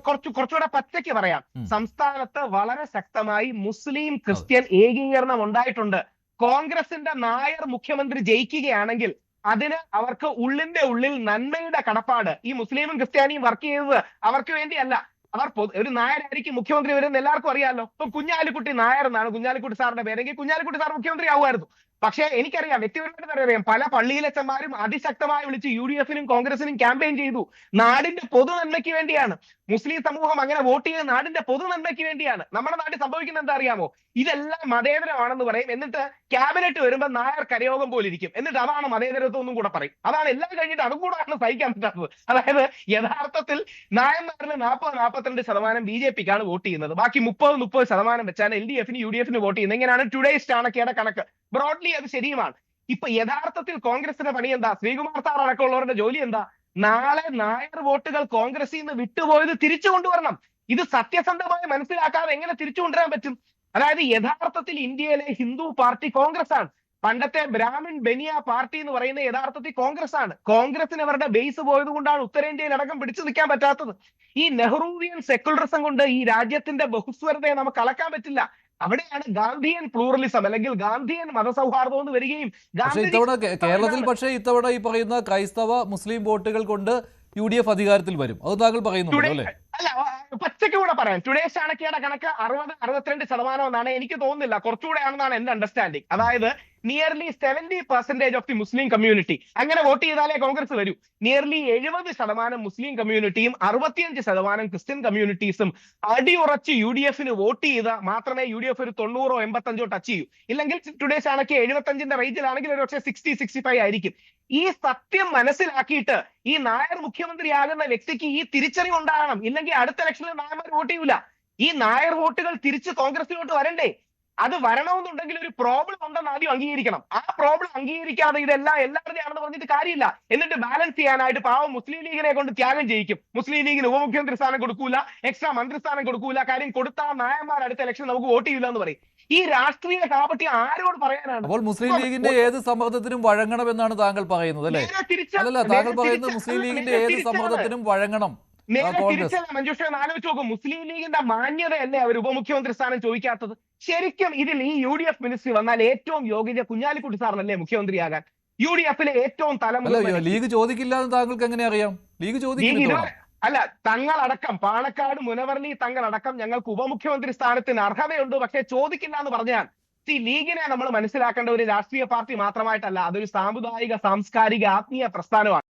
കുറച്ചുകൂടെ പച്ചയ്ക്ക് പറയാം. സംസ്ഥാനത്ത് വളരെ ശക്തമായി മുസ്ലിം ക്രിസ്ത്യൻ ഏകീകരണം ഉണ്ടായിട്ടുണ്ട്. കോൺഗ്രസിന്റെ നായർ മുഖ്യമന്ത്രി ജയിക്കുകയാണെങ്കിൽ അതിന് അവർക്ക് ഉള്ളിന്റെ ഉള്ളിൽ നന്മയുടെ കടപ്പാട്. ഈ മുസ്ലിമും ക്രിസ്ത്യാനിയും വർക്ക് ചെയ്തത് അവർക്ക് വേണ്ടിയല്ല. അവർ ഒരു നായരായിരിക്കും മുഖ്യമന്ത്രി വരുന്ന എല്ലാവർക്കും അറിയാമല്ലോ. ഇപ്പൊ കുഞ്ഞാലിക്കുട്ടി നായർ എന്നാണ് കുഞ്ഞാലിക്കുട്ടി സാറിന്റെ പേരെങ്കിൽ കുഞ്ഞാലിക്കുട്ടി സാർ മുഖ്യമന്ത്രി ആവുമായിരുന്നു. പക്ഷേ എനിക്കറിയാം, വ്യക്തിപരമായിട്ട് അറിയാം, പല പള്ളിയിലച്ചന്മാരും അതിശക്തമായി വിളിച്ച് UDF-നും കോൺഗ്രസിനും ക്യാമ്പയിൻ ചെയ്തു. നാടിന്റെ പൊതു നന്മയ്ക്ക് വേണ്ടിയാണ്. മുസ്ലിം സമൂഹം അങ്ങനെ വോട്ട് ചെയ്ത് നാടിന്റെ പൊതു നന്മയ്ക്ക് വേണ്ടിയാണ്. നമ്മുടെ നാട്ടിൽ സംഭവിക്കുന്നത് എന്താ അറിയാമോ? ഇതെല്ലാം മതേതരമാണെന്ന് പറയും, എന്നിട്ട് ക്യാബിനറ്റ് വരുമ്പോൾ നായർ കരയോഗം പോലെ ഇരിക്കും, എന്നിട്ട് അതാണ് മതേതരത്വം എന്നും കൂടെ പറയും. അതാണ് എല്ലാം കഴിഞ്ഞിട്ട് അതും കൂടാണ് സഹിക്കാൻ പറ്റാത്തത്. അതായത് യഥാർത്ഥത്തിൽ നായന്മാരിൽ 40-42% BJP-ക്കാണ് വോട്ട് ചെയ്യുന്നത്. ബാക്കി 30% വെച്ചാണ് LDF-ന് UDF-ന് വോട്ട് ചെയ്യുന്നത്. ഇങ്ങനെയാണ് ടുഡേസ് ചാണക്യയുടെ കണക്ക്. ബ്രോഡ്ലി അത് ശരിയുമാണ്. ഇപ്പൊ യഥാർത്ഥത്തിൽ കോൺഗ്രസിന്റെ പണി എന്താ? ശ്രീകുമാർ സാർ അടക്കമുള്ളവരുടെ ജോലി എന്താ? നാളെ നായർ വോട്ടുകൾ കോൺഗ്രസിൽ നിന്ന് വിട്ടുപോയത് തിരിച്ചു കൊണ്ടുവരണം. ഇത് സത്യസന്ധമായി മനസ്സിലാക്കാതെ എങ്ങനെ തിരിച്ചു കൊണ്ടുവരാൻ പറ്റും? അതായത് യഥാർത്ഥത്തിൽ ഇന്ത്യയിലെ ഹിന്ദു പാർട്ടി കോൺഗ്രസ് ആണ്. പണ്ടത്തെ ബ്രാഹ്മിൺ ബനിയ പാർട്ടി എന്ന് പറയുന്നത് യഥാർത്ഥത്തിൽ കോൺഗ്രസ് ആണ്. കോൺഗ്രസിന് അവരുടെ ബേസ് പോയത് കൊണ്ടാണ് ഉത്തരേന്ത്യയിൽ അടക്കം പിടിച്ചു നിൽക്കാൻ പറ്റാത്തത്. ഈ നെഹ്റുവിയൻ സെക്കുലറിസം കൊണ്ട് ഈ രാജ്യത്തിന്റെ ബഹുസ്വരതയെ നമുക്ക് അളക്കാൻ പറ്റില്ല. അവിടെയാണ് ഗാന്ധിയൻ പ്ലൂറലിസം അല്ലെങ്കിൽ ഗാന്ധിയൻ മതസൗഹാർദ്ദം എന്ന് വരികയും. കേരളത്തിൽ പക്ഷേ ഇത്തവണ ഈ പറയുന്ന ക്രൈസ്തവ മുസ്ലിം വോട്ടുകൾ കൊണ്ട് UDF അധികാരത്തിൽ വരും, അത് താങ്കൾ പറയുന്നുണ്ടല്ലോ അല്ലേ? അല്ല, പച്ചയ്ക്ക് കൂടെ പറയാം. ടുഡേസ് ചാണക്യയുടെ കണക്ക് 60-62% എന്നാണ്. എനിക്ക് തോന്നുന്നില്ല, കുറച്ചുകൂടെ ആണെന്നാണ് എന്റെ അണ്ടർസ്റ്റാൻഡിങ്. അതായത് nearly 70% of the Muslim community അങ്ങനെ വോട്ട് ചെയ്താലേ കോൺഗ്രസ് വരൂ. നിയർലി 70% മുസ്ലിം കമ്മ്യൂണിറ്റിയും 65% ക്രിസ്ത്യൻ കമ്മ്യൂണിറ്റീസും അടിയുറച്ച് UDF-ന് വോട്ട് ചെയ്ത മാത്രമേ UDF ഒരു 90-85 ടച്ച് ചെയ്യൂ. ഇല്ലെങ്കിൽ ടുഡേസ് ചാണക്യ 75-ന്റെ റേഞ്ചിലാണെങ്കിൽ ഒരു പക്ഷേ 60-65 ആയിരിക്കും. ഈ സത്യം മനസ്സിലാക്കിയിട്ട് ഈ നായർ മുഖ്യമന്ത്രിയാകുന്ന വ്യക്തിക്ക് ഈ തിരിച്ചറിവ് ഉണ്ടാകണം. ഇല്ലെങ്കിൽ അടുത്ത ഇലക്ഷനിൽ നായന്മാർ വോട്ട് ചെയ്യൂല. ഈ നായർ വോട്ടുകൾ തിരിച്ച് കോൺഗ്രസിലോട്ട് വരണ്ടേ? അത് വരണമെന്നുണ്ടെങ്കിൽ ഒരു പ്രോബ്ലം ഉണ്ടെന്ന് ആദ്യം അംഗീകരിക്കണം. ആ പ്രോബ്ലം അംഗീകരിക്കാതെ ഇതെല്ലാം എല്ലാവരുടെയും ആണെന്ന് പറഞ്ഞിട്ട് കാര്യമില്ല. എന്നിട്ട് ബാലൻസ് ചെയ്യാനായിട്ട് പാവം മുസ്ലിം ലീഗിനെ കൊണ്ട് ത്യാഗം ചെയ്യിക്കും. മുസ്ലിം ലീഗിന് ഉപമുഖ്യമന്ത്രി സ്ഥാനം കൊടുക്കൂല, എക്സ്ട്രാ മന്ത്രിസ്ഥാനം കൊടുക്കൂല. കാര്യം കൊടുത്താൽ നായന്മാർ അടുത്ത ഇലക്ഷൻ നമുക്ക് വോട്ട് ചെയ്യില്ല എന്ന് പറയും. ഈ രാഷ്ട്രീയ കാപട്യം ആരോട് പറയാനാണ്? അപ്പോൾ മുസ്ലിം ലീഗിന്റെ ഏത് സമ്മർദ്ദത്തിനും വഴങ്ങണമെന്നാണ് താങ്കൾ പറയുന്നത് അല്ലേ? അല്ലല്ല, താങ്കൾ പറയുന്നത് മുസ്ലിം ലീഗിന്റെ ഏത് സമ്മർദ്ദത്തിനും വഴങ്ങണം. തിരിച്ചല്ല മഞ്ജുഷ, ആലോചിച്ച് നോക്കും. മുസ്ലിം ലീഗിന്റെ മാന്യതയല്ലേ അവർ ഉപമുഖ്യമന്ത്രി സ്ഥാനം ചോദിക്കാത്തത്? ശരിക്കും ഇതിൽ ഈ UDF മിനിസ്ട്രി വന്നാൽ ഏറ്റവും യോഗ്യത കുഞ്ഞാലിക്കുട്ടി സാറിനല്ലേ മുഖ്യമന്ത്രിയാകാൻ? UDF-ലെ ഏറ്റവും ലീഗ് ചോദിക്കില്ല എന്ന് താങ്കൾക്ക് എങ്ങനെ അറിയാം? ലീഗ് ചോദിക്കില്ല. അല്ല, തങ്ങളടക്കം പാണക്കാട് മുനവർലി തങ്ങളടക്കം ഞങ്ങൾക്ക് ഉപമുഖ്യമന്ത്രി സ്ഥാനത്തിന് അർഹതയുണ്ട്, പക്ഷേ ചോദിക്കില്ല എന്ന് പറഞ്ഞാൽ ലീഗിനെ നമ്മൾ മനസ്സിലാക്കേണ്ട ഒരു രാഷ്ട്രീയ പാർട്ടി മാത്രമായിട്ടല്ല, അതൊരു സാമുദായിക സാംസ്കാരിക ആത്മീയ പ്രസ്ഥാനമാണ്.